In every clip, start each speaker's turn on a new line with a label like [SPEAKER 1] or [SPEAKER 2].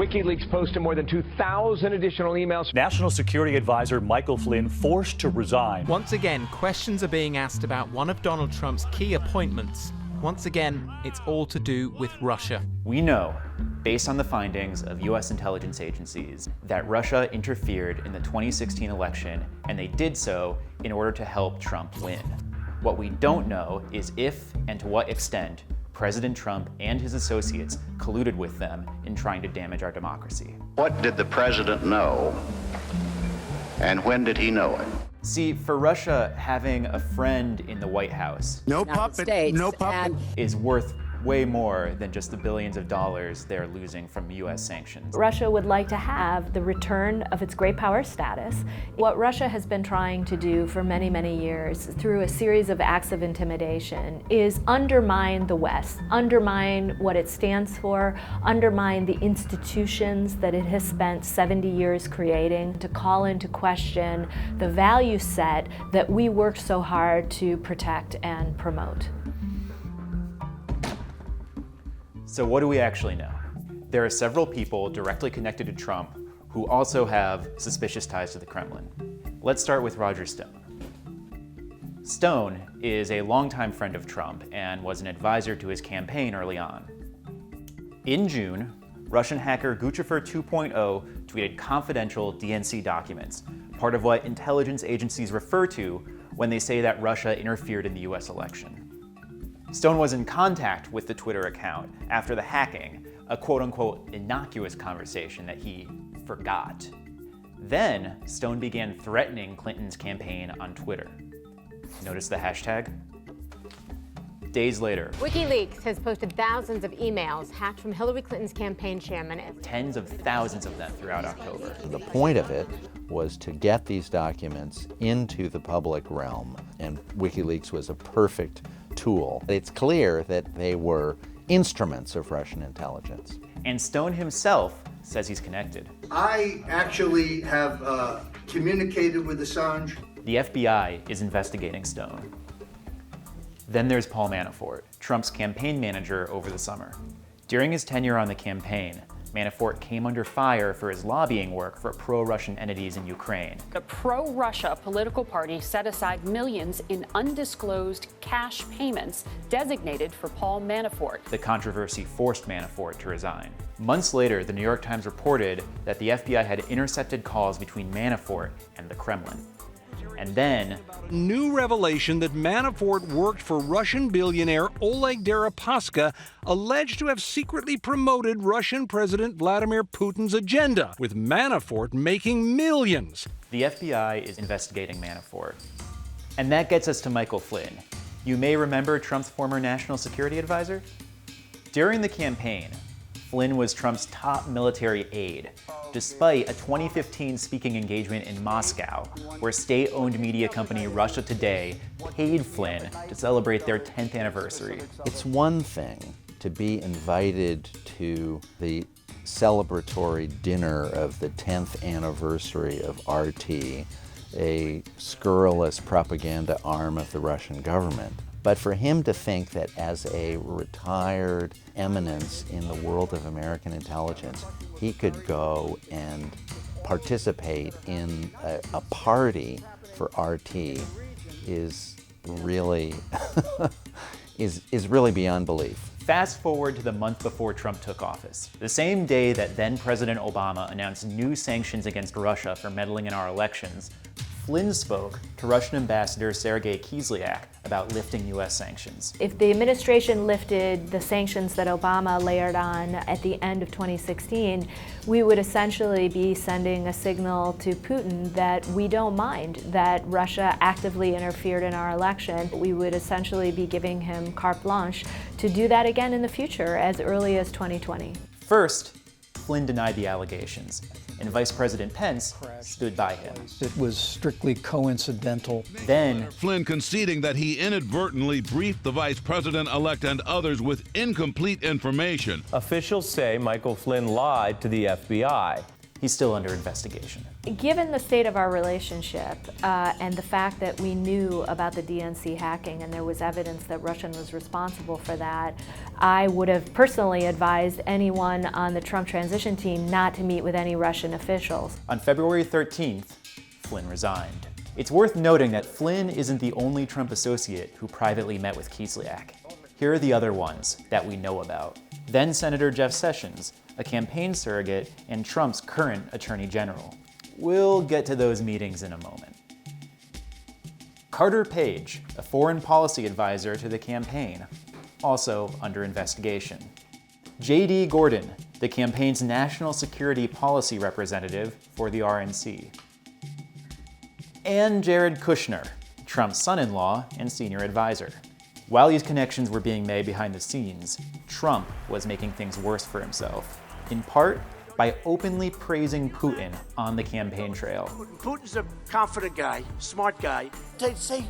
[SPEAKER 1] WikiLeaks posted more than 2,000 additional emails.
[SPEAKER 2] National Security Advisor Michael Flynn forced to resign.
[SPEAKER 3] Once again, questions are being asked about one of Donald Trump's key appointments. Once again, it's all to do with Russia.
[SPEAKER 4] We know, based on the findings of U.S. intelligence agencies, that Russia interfered in the 2016 election, and they did so in order to help Trump win. What we don't know is if and to what extent President Trump and his associates colluded with them in trying to damage our democracy.
[SPEAKER 5] What did the president know, and when did he know it?
[SPEAKER 4] See, for Russia, having a friend in the White House is worth way more than just the billions of dollars they're losing from U.S. sanctions.
[SPEAKER 6] Russia would like to have the return of its great power status. What Russia has been trying to do for many, many years through a series of acts of intimidation is undermine the West, undermine what it stands for, undermine the institutions that it has spent 70 years creating, to call into question the value set that we worked so hard to protect and promote.
[SPEAKER 4] So what do we actually know? There are several people directly connected to Trump who also have suspicious ties to the Kremlin. Let's start with Roger Stone. Stone is a longtime friend of Trump and was an advisor to his campaign early on. In June, Russian hacker Guccifer 2.0 tweeted confidential DNC documents, part of what intelligence agencies refer to when they say that Russia interfered in the US election. Stone was in contact with the Twitter account after the hacking, a quote-unquote innocuous conversation that he forgot. Then, Stone began threatening Clinton's campaign on Twitter. Notice the hashtag? Days later,
[SPEAKER 7] WikiLeaks has posted thousands of emails hacked from Hillary Clinton's campaign chairman.
[SPEAKER 4] Tens of thousands of them throughout October.
[SPEAKER 8] The point of it was to get these documents into the public realm, and WikiLeaks was a perfect tool. It's clear that they were instruments of Russian intelligence.
[SPEAKER 4] And Stone himself says he's connected.
[SPEAKER 9] I actually have communicated with Assange.
[SPEAKER 4] The FBI is investigating Stone. Then there's Paul Manafort, Trump's campaign manager over the summer. During his tenure on the campaign, Manafort came under fire for his lobbying work for pro-Russian entities in Ukraine.
[SPEAKER 10] The pro-Russia political party set aside millions in undisclosed cash payments designated for Paul Manafort.
[SPEAKER 4] The controversy forced Manafort to resign. Months later, the New York Times reported that the FBI had intercepted calls between Manafort and the Kremlin. And then,
[SPEAKER 11] new revelation that Manafort worked for Russian billionaire Oleg Deripaska, alleged to have secretly promoted Russian President Vladimir Putin's agenda, with Manafort making millions.
[SPEAKER 4] The FBI is investigating Manafort. And that gets us to Michael Flynn. You may remember Trump's former national security advisor? During the campaign, Flynn was Trump's top military aide, despite a 2015 speaking engagement in Moscow, where state-owned media company Russia Today paid Flynn to celebrate their 10th anniversary.
[SPEAKER 8] It's one thing to be invited to the celebratory dinner of the 10th anniversary of RT, a scurrilous propaganda arm of the Russian government. But for him to think that as a retired eminence in the world of American intelligence, he could go and participate in a party for RT is really is really beyond belief.
[SPEAKER 4] Fast forward to the month before Trump took office, the same day that then President Obama announced new sanctions against Russia for meddling in our elections. Flynn spoke to Russian Ambassador Sergei Kislyak about lifting U.S. sanctions.
[SPEAKER 6] If the administration lifted the sanctions that Obama layered on at the end of 2016, we would essentially be sending a signal to Putin that we don't mind that Russia actively interfered in our election. We would essentially be giving him carte blanche to do that again in the future, as early as 2020.
[SPEAKER 4] First, Flynn denied the allegations, and Vice President Pence stood by him.
[SPEAKER 12] It was strictly coincidental.
[SPEAKER 4] Then,
[SPEAKER 13] Flynn conceding that he inadvertently briefed the vice president-elect and others with incomplete information.
[SPEAKER 14] Officials say Michael Flynn lied to the FBI.
[SPEAKER 4] he's still under investigation.
[SPEAKER 6] Given the state of our relationship and the fact that we knew about the DNC hacking and there was evidence that Russia was responsible for that, I would have personally advised anyone on the Trump transition team not to meet with any Russian officials.
[SPEAKER 4] On February 13th, Flynn resigned. It's worth noting that Flynn isn't the only Trump associate who privately met with Kislyak. Here are the other ones that we know about. Then Senator Jeff Sessions, a campaign surrogate and Trump's current Attorney General. We'll get to those meetings in a moment. Carter Page, a foreign policy advisor to the campaign, also under investigation. J.D. Gordon, the campaign's national security policy representative for the RNC. And Jared Kushner, Trump's son-in-law and senior advisor. While these connections were being made behind the scenes, Trump was making things worse for himself, in part by openly praising Putin on the campaign trail.
[SPEAKER 14] Putin's a confident guy, smart guy. They say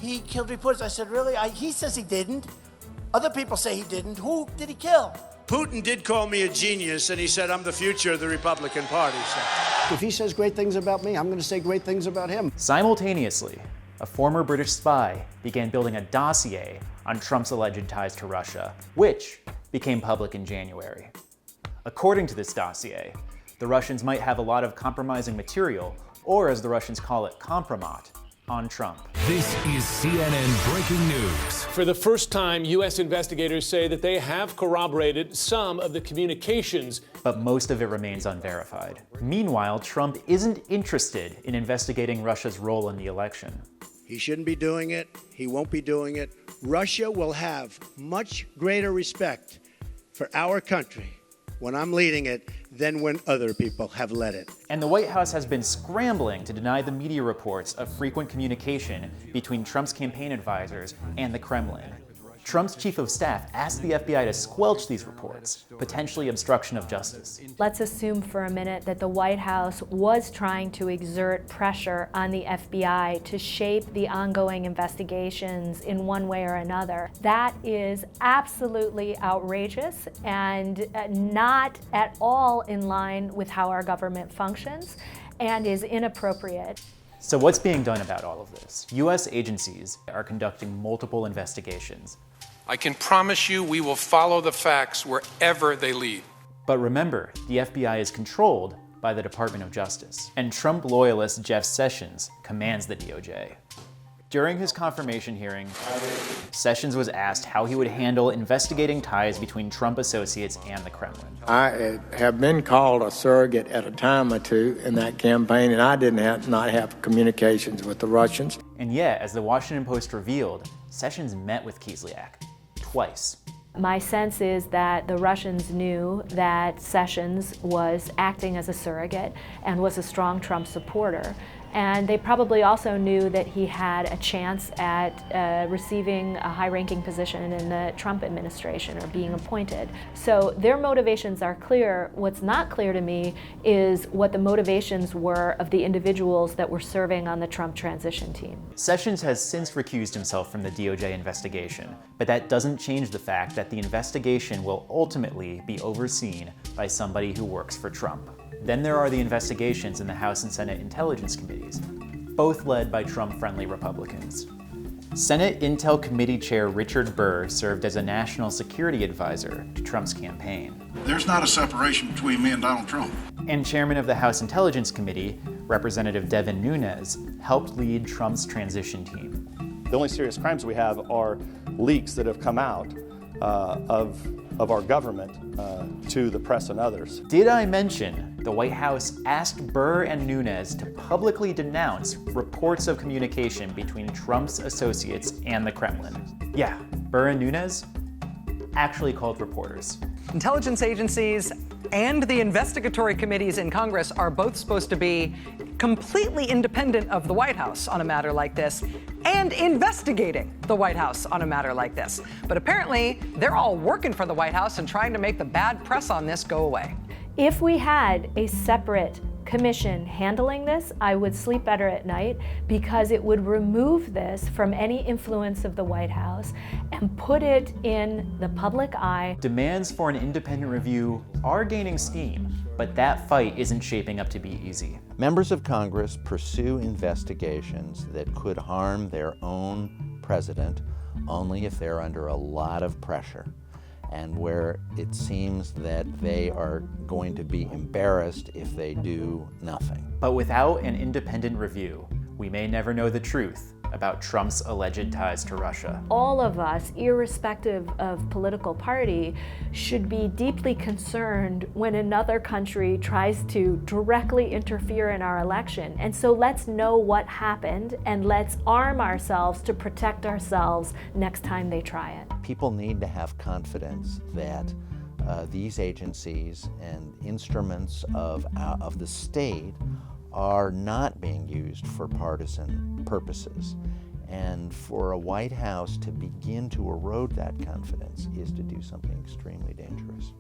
[SPEAKER 14] he killed reporters. I said, really? He says he didn't. Other people say he didn't. Who did he kill?
[SPEAKER 15] Putin did call me a genius, and he said I'm the future of the Republican Party. So.
[SPEAKER 14] If he says great things about me, I'm going to say great things about him.
[SPEAKER 4] Simultaneously, a former British spy began building a dossier on Trump's alleged ties to Russia, which became public in January. According to this dossier, the Russians might have a lot of compromising material, or as the Russians call it, compromat, on Trump.
[SPEAKER 16] This is CNN Breaking News.
[SPEAKER 17] For the first time, U.S. investigators say that they have corroborated some of the communications.
[SPEAKER 4] But most of it remains unverified. Meanwhile, Trump isn't interested in investigating Russia's role in the election.
[SPEAKER 15] He shouldn't be doing it. He won't be doing it. Russia will have much greater respect for our country when I'm leading it than when other people have led it.
[SPEAKER 4] And the White House has been scrambling to deny the media reports of frequent communication between Trump's campaign advisors and the Kremlin. Trump's chief of staff asked the FBI to squelch these reports, potentially obstruction of justice.
[SPEAKER 6] Let's assume for a minute that the White House was trying to exert pressure on the FBI to shape the ongoing investigations in one way or another. That is absolutely outrageous and not at all in line with how our government functions and is inappropriate.
[SPEAKER 4] So what's being done about all of this? U.S. agencies are conducting multiple investigations.
[SPEAKER 18] I can promise you we will follow the facts wherever they lead.
[SPEAKER 4] But remember, the FBI is controlled by the Department of Justice, and Trump loyalist Jeff Sessions commands the DOJ. During his confirmation hearing, Sessions was asked how he would handle investigating ties between Trump associates and the Kremlin.
[SPEAKER 19] I have been called a surrogate at a time or two in that campaign, and I didn't not have communications with the Russians.
[SPEAKER 4] And yet, as the Washington Post revealed, Sessions met with Kislyak twice.
[SPEAKER 6] My sense is that the Russians knew that Sessions was acting as a surrogate and was a strong Trump supporter. And they probably also knew that he had a chance at receiving a high-ranking position in the Trump administration or being appointed. So their motivations are clear. What's not clear to me is what the motivations were of the individuals that were serving on the Trump transition team.
[SPEAKER 4] Sessions has since recused himself from the DOJ investigation, but that doesn't change the fact that the investigation will ultimately be overseen by somebody who works for Trump. Then there are the investigations in the House and Senate Intelligence Committees, both led by Trump-friendly Republicans. Senate Intel Committee Chair Richard Burr served as a national security advisor to Trump's campaign.
[SPEAKER 20] There's not a separation between me and Donald Trump.
[SPEAKER 4] And Chairman of the House Intelligence Committee, Representative Devin Nunes, helped lead Trump's transition team.
[SPEAKER 21] The only serious crimes we have are leaks that have come out of our government to the press and others.
[SPEAKER 4] Did I mention the White House asked Burr and Nunes to publicly denounce reports of communication between Trump's associates and the Kremlin? Yeah, Burr and Nunes actually called reporters.
[SPEAKER 22] Intelligence agencies and the investigatory committees in Congress are both supposed to be completely independent of the White House on a matter like this and investigating the White House on a matter like this. But apparently, they're all working for the White House and trying to make the bad press on this go away.
[SPEAKER 6] If we had a separate commission handling this, I would sleep better at night because it would remove this from any influence of the White House and put it in the public eye.
[SPEAKER 4] Demands for an independent review are gaining steam, But that fight isn't shaping up to be easy.
[SPEAKER 8] Members of Congress pursue investigations that could harm their own president only if they're under a lot of pressure, and where it seems that they are going to be embarrassed if they do nothing.
[SPEAKER 4] But without an independent review, we may never know the truth about Trump's alleged ties to Russia.
[SPEAKER 6] All of us, irrespective of political party, should be deeply concerned when another country tries to directly interfere in our election. And so let's know what happened and let's arm ourselves to protect ourselves next time they try it.
[SPEAKER 8] People need to have confidence that these agencies and instruments of the state are not being used for partisan purposes. And for a White House to begin to erode that confidence is to do something extremely dangerous.